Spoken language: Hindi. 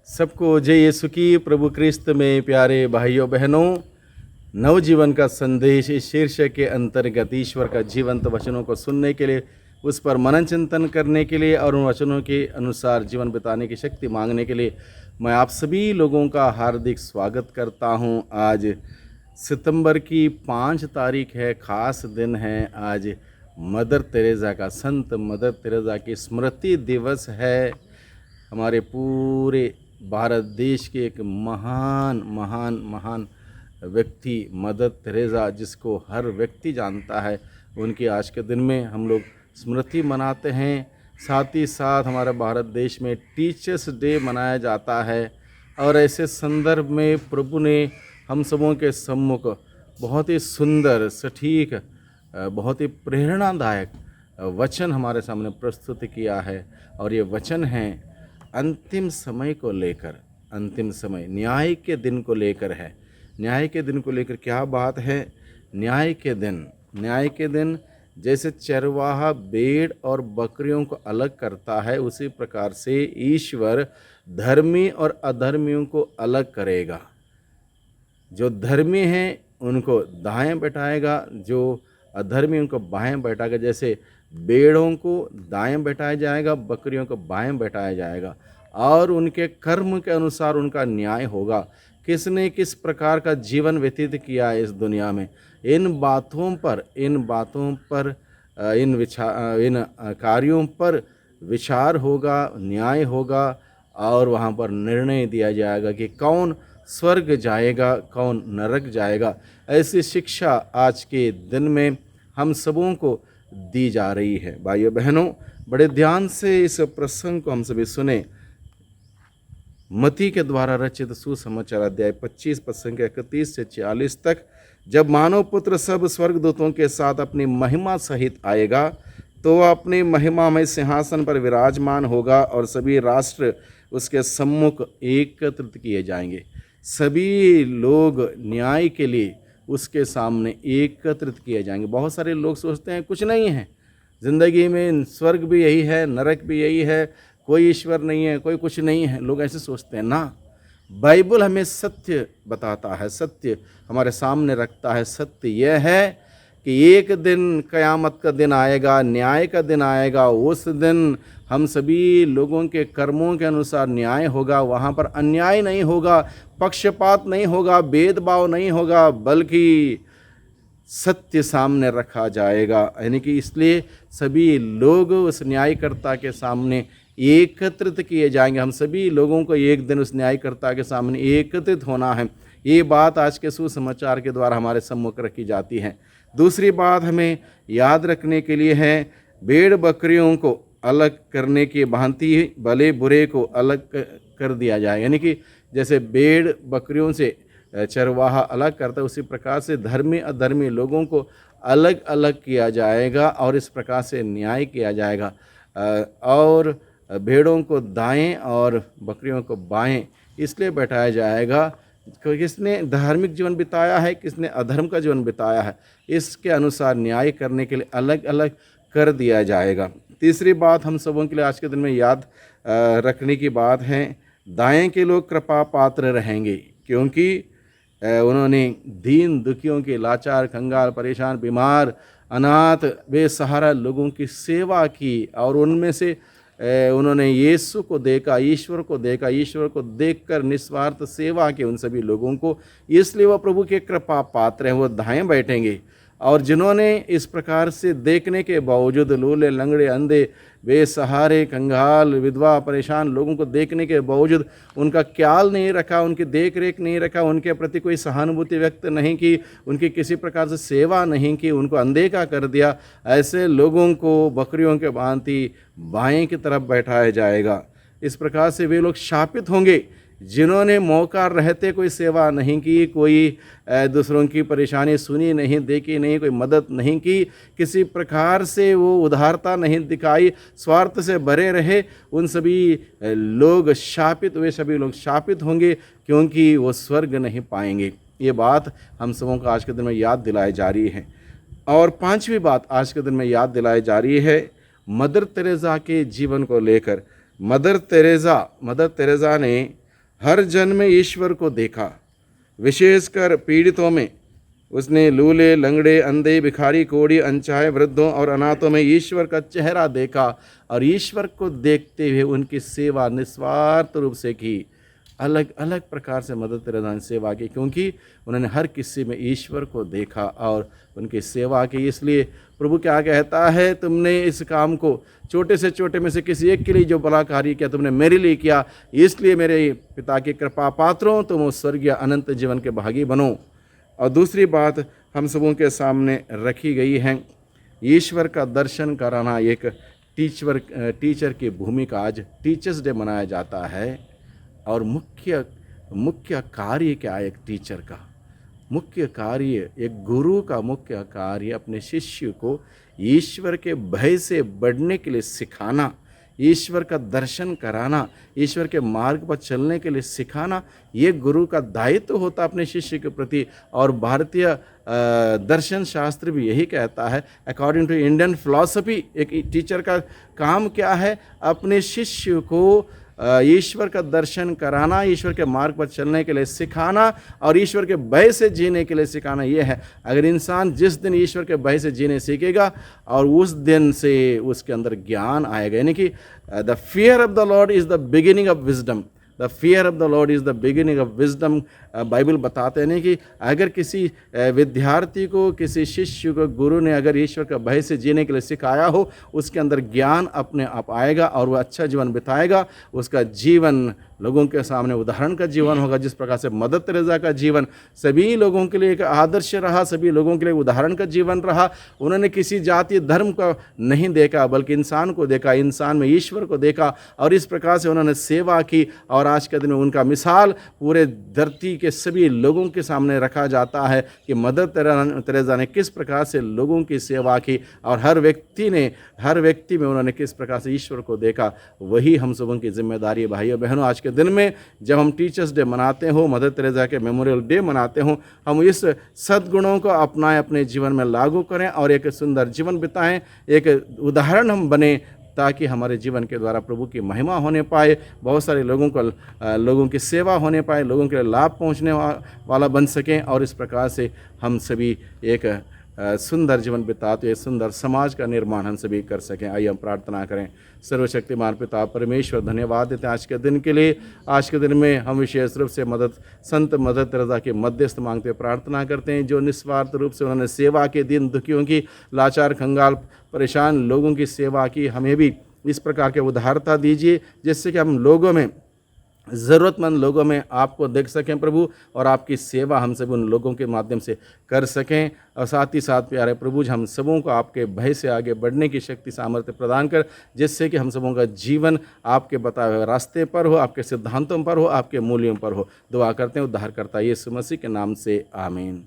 सबको जय यीशु की। प्रभु क्रिस्त में प्यारे भाइयों बहनों, नवजीवन का संदेश इस शीर्षक के अंतर्गत ईश्वर का जीवंत वचनों को सुनने के लिए, उस पर मनन चिंतन करने के लिए और उन वचनों के अनुसार जीवन बिताने की शक्ति मांगने के लिए मैं आप सभी लोगों का हार्दिक स्वागत करता हूं। आज सितंबर की 5 तारीख है, खास दिन है। आज मदर तेरेसा का, संत मदर तेरेसा की स्मृति दिवस है। हमारे पूरे भारत देश के एक महान महान महान व्यक्ति मदर तेरेसा, जिसको हर व्यक्ति जानता है, उनकी आज के दिन में हम लोग स्मृति मनाते हैं। साथ ही साथ हमारे भारत देश में टीचर्स डे मनाया जाता है। और ऐसे संदर्भ में प्रभु ने हम सबों के सम्मुख बहुत ही सुंदर, सटीक, बहुत ही प्रेरणादायक वचन हमारे सामने प्रस्तुत किया है। और ये वचन है अंतिम समय को लेकर, अंतिम समय न्याय के दिन को लेकर है। न्याय के दिन को लेकर क्या बात है? न्याय के दिन जैसे चरवाहा भेड़ और बकरियों को अलग करता है, उसी प्रकार से ईश्वर धर्मी और अधर्मियों को अलग करेगा। जो धर्मी हैं उनको दाएं बैठाएगा, जो अधर्मी उनको बाएं बैठाएगा। जैसे भेड़ों को दाएं बैठाया जाएगा, बकरियों को बाएं बैठाया जाएगा, और उनके कर्म के अनुसार उनका न्याय होगा। किसने किस प्रकार का जीवन व्यतीत किया है इस दुनिया में, इन बातों पर इन कार्यों पर विचार होगा, न्याय होगा, और वहाँ पर निर्णय दिया जाएगा कि कौन स्वर्ग जाएगा, कौन नरक जाएगा। ऐसी शिक्षा आज के दिन में हम सबों को दी जा रही है। भाइयों बहनों, बड़े ध्यान से इस प्रसंग को हम सभी सुने। मती के द्वारा रचित सुसमाचार अध्याय 25 पद संख्या 31 से 46 तक। जब मानव पुत्र सब स्वर्गदूतों के साथ अपनी महिमा सहित आएगा, तो वह अपनी महिमामय सिंहासन पर विराजमान होगा और सभी राष्ट्र उसके सम्मुख एकत्रित किए जाएंगे। सभी लोग न्याय के लिए उसके सामने एकत्रित किए जाएंगे। बहुत सारे लोग सोचते हैं कुछ नहीं है ज़िंदगी में, स्वर्ग भी यही है, नरक भी यही है, कोई ईश्वर नहीं है, कोई कुछ नहीं है। लोग ऐसे सोचते हैं ना। बाइबल हमें सत्य बताता है, सत्य हमारे सामने रखता है। सत्य यह है कि एक दिन क़यामत का दिन आएगा, न्याय का दिन आएगा। उस दिन हम सभी लोगों के कर्मों के अनुसार न्याय होगा। वहाँ पर अन्याय नहीं होगा, पक्षपात नहीं होगा, भेदभाव नहीं होगा, बल्कि सत्य सामने रखा जाएगा। यानी कि इसलिए सभी लोग उस न्यायकर्ता के सामने एकत्रित किए जाएंगे। हम सभी लोगों को एक दिन उस न्यायकर्ता के सामने एकत्रित होना है। ये बात आज के सुसमाचार के द्वारा हमारे सम्मुख रखी जाती है। दूसरी बात हमें याद रखने के लिए है, भेड़ बकरियों को अलग करने की भांति भले बुरे को अलग कर दिया जाए। यानी कि जैसे भेड़ बकरियों से चरवाहा अलग करता है, उसी प्रकार से धर्मी अधर्मी लोगों को अलग अलग किया जाएगा और इस प्रकार से न्याय किया जाएगा। और भेड़ों को दाएं और बकरियों को बाएं इसलिए बैठाया जाएगा कि किसने धार्मिक जीवन बिताया है, किसने अधर्म का जीवन बिताया है, इसके अनुसार न्याय करने के लिए अलग अलग कर दिया जाएगा। तीसरी बात हम सबों के लिए आज के दिन में याद रखने की बात है, दाएं के लोग कृपा पात्र रहेंगे, क्योंकि उन्होंने दीन दुखियों के, लाचार, कंगाल, परेशान, बीमार, अनाथ, बेसहारा लोगों की सेवा की और उनमें से उन्होंने यीशु को देखा, ईश्वर को देखकर निस्वार्थ सेवा की उन सभी लोगों को, इसलिए वह प्रभु के कृपा पात्र हैं। वो दाएं बैठेंगे। और जिन्होंने इस प्रकार से देखने के बावजूद लूले, लंगड़े, अंधे, बेसहारे, कंगाल, विधवा, परेशान लोगों को देखने के बावजूद उनका ख्याल नहीं रखा, उनकी देख रेख नहीं रखा, उनके प्रति कोई सहानुभूति व्यक्त नहीं की, उनकी किसी प्रकार से सेवा नहीं की, उनको अनदेखा कर दिया, ऐसे लोगों को बकरियों के भांति बाएं की तरफ बैठाया जाएगा। इस प्रकार से वे लोग शापित होंगे जिन्होंने मौका रहते कोई सेवा नहीं की, कोई दूसरों की परेशानी सुनी नहीं, देखी नहीं, कोई मदद नहीं की, किसी प्रकार से वो उदारता नहीं दिखाई, स्वार्थ से भरे रहे। उन सभी लोग शापित, वे सभी लोग शापित होंगे, क्योंकि वो स्वर्ग नहीं पाएंगे। ये बात हम सबों को आज के दिन में याद दिलाई जा रही है। और पांचवी बात आज के दिन में याद दिलाई जा रही है मदर तेरेसा के जीवन को लेकर। मदर तेरेसा ने हर जन में ईश्वर को देखा, विशेषकर पीड़ितों में। उसने लूले, लंगड़े, अंधे, भिखारी, कोढ़ी, अनचाहे, वृद्धों और अनाथों में ईश्वर का चेहरा देखा और ईश्वर को देखते हुए उनकी सेवा निस्वार्थ रूप से की। अलग अलग प्रकार से मदद तेरेसा सेवा की, क्योंकि उन्होंने हर किसी में ईश्वर को देखा और उनकी सेवा की। इसलिए प्रभु क्या कहता है, तुमने इस काम को छोटे से छोटे में से किसी एक के लिए जो भला कार्य किया, तुमने मेरे लिए किया, इसलिए मेरे पिता की कृपा पात्रों, तुम उस स्वर्गीय अनंत जीवन के भागी बनो। और दूसरी बात हम सबों के सामने रखी गई है, ईश्वर का दर्शन कराना। एक टीचर की भूमिका, आज टीचर्स डे मनाया जाता है और मुख्य कार्य क्या है एक टीचर का? मुख्य कार्य, एक गुरु का मुख्य कार्य अपने शिष्य को ईश्वर के भय से बढ़ने के लिए सिखाना, ईश्वर का दर्शन कराना, ईश्वर के मार्ग पर चलने के लिए सिखाना। ये गुरु का दायित्व होता अपने शिष्य के प्रति। और भारतीय दर्शन शास्त्र भी यही कहता है, अकॉर्डिंग टू इंडियन फिलॉसफी, एक टीचर का काम क्या है? अपने शिष्य को ईश्वर का दर्शन कराना, ईश्वर के मार्ग पर चलने के लिए सिखाना और ईश्वर के भय से जीने के लिए सिखाना। ये है, अगर इंसान जिस दिन ईश्वर के भय से जीने सीखेगा और उस दिन से उसके अंदर ज्ञान आएगा, यानी कि the fear of the Lord is the beginning of wisdom. The fear of the Lord is the beginning of wisdom. Bible बताते हैं कि अगर किसी विद्यार्थी को, किसी शिष्य को गुरु ने अगर ईश्वर का भय से जीने के लिए सिखाया हो, उसके अंदर ज्ञान अपने आप आएगा और वह अच्छा जीवन बिताएगा। उसका जीवन लोगों के सामने उदाहरण का जीवन होगा। जिस प्रकार से मदर तेरेसा का जीवन सभी लोगों के लिए एक आदर्श रहा, सभी लोगों के लिए उदाहरण का जीवन रहा। उन्होंने किसी जाति धर्म का नहीं देखा, बल्कि इंसान को देखा, इंसान में ईश्वर को देखा और इस प्रकार से उन्होंने सेवा की। और आज के दिन में उनका मिसाल पूरे धरती के सभी लोगों के सामने रखा जाता है कि मदर तेरेसा ने किस प्रकार से लोगों की सेवा की और हर व्यक्ति में उन्होंने किस प्रकार से ईश्वर को देखा। वही हम सबों की जिम्मेदारी है। भाइयों बहनों, आज के दिन में जब हम टीचर्स डे मनाते हो, मदर तेरेसा के मेमोरियल डे मनाते हो, हम इस सद्गुणों को अपनाएं, अपने जीवन में लागू करें और एक सुंदर जीवन बिताएं, एक उदाहरण हम बने, ताकि हमारे जीवन के द्वारा प्रभु की महिमा होने पाए, बहुत सारे लोगों की सेवा होने पाए, लोगों के लिए लाभ पहुंचने वाला बन सकें और इस प्रकार से हम सभी एक सुंदर जीवन बिताते हुए सुंदर समाज का निर्माण हम सभी कर सकें। आइए हम प्रार्थना करें। सर्वशक्तिमान पिता परमेश्वर, धन्यवाद देते हैं आज के दिन के लिए। आज के दिन में हम विशेष रूप से संत मदर तेरेसा के मध्यस्थ मांगते प्रार्थना करते हैं, जो निस्वार्थ रूप से उन्होंने सेवा के दिन दुखियों की, लाचार, कंगाल, परेशान लोगों की सेवा की। हमें भी इस प्रकार के उदारता दीजिए, जिससे कि हम लोगों में, ज़रूरतमंद लोगों में आपको देख सकें प्रभु, और आपकी सेवा हम सब उन लोगों के माध्यम से कर सकें। और साथ ही साथ प्यारे प्रभु, हम सबों को आपके भय से आगे बढ़ने की शक्ति सामर्थ्य प्रदान कर, जिससे कि हम सबों का जीवन आपके बताए हुए रास्ते पर हो, आपके सिद्धांतों पर हो, आपके मूल्यों पर हो। दुआ करते हैं उद्धारकर्ता यीशु मसीह के नाम से, आमीन।